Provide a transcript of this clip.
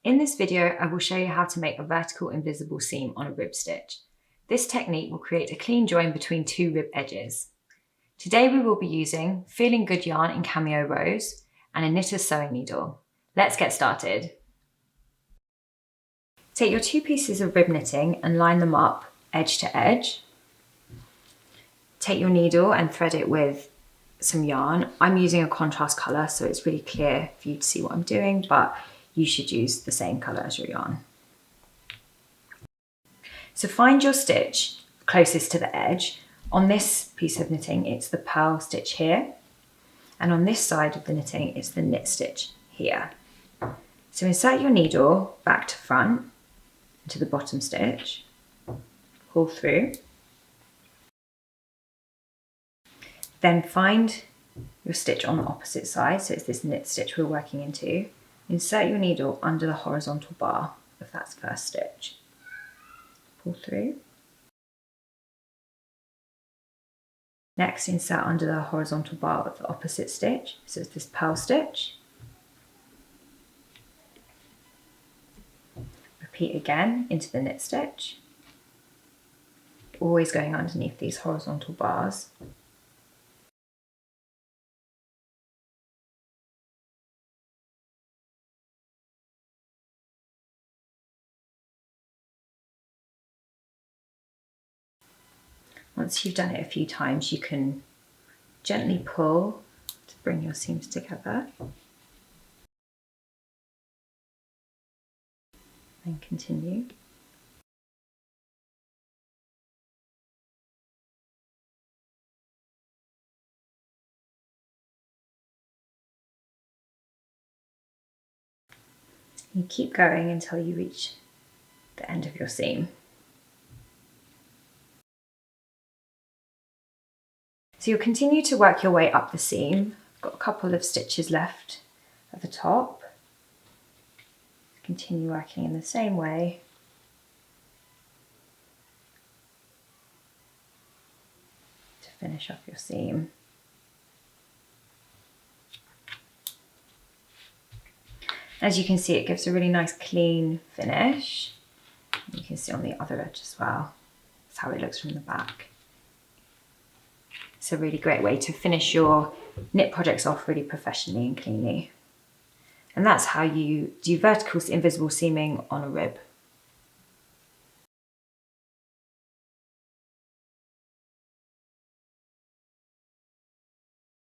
In this video, I will show you how to make a vertical invisible seam on a rib stitch. This technique will create a clean join between two rib edges. Today we will be using Feeling Good yarn in Cameo Rose and a knitter's sewing needle. Let's get started. Take your two pieces of rib knitting and line them up edge to edge. Take your needle and thread it with some yarn. I'm using a contrast colour so it's really clear for you to see what I'm doing, but you should use the same colour as your yarn. So find your stitch closest to the edge. On this piece of knitting, it's the purl stitch here. And on this side of the knitting, it's the knit stitch here. So insert your needle back to front into the bottom stitch, pull through. Then find your stitch on the opposite side, so it's this knit stitch we're working into. Insert your needle under the horizontal bar of that first stitch. Pull through. Next, insert under the horizontal bar of the opposite stitch, so it's this purl stitch. Repeat again into the knit stitch, always going underneath these horizontal bars. Once you've done it a few times, you can gently pull to bring your seams together. And continue. You keep going until you reach the end of your seam. So you'll continue to work your way up the seam. I've got a couple of stitches left at the top. Continue working in the same way. To finish off your seam. As you can see, it gives a really nice clean finish. You can see on the other edge as well. That's how it looks from the back. It's a really great way to finish your knit projects off really professionally and cleanly. And that's how you do vertical invisible seaming on a rib.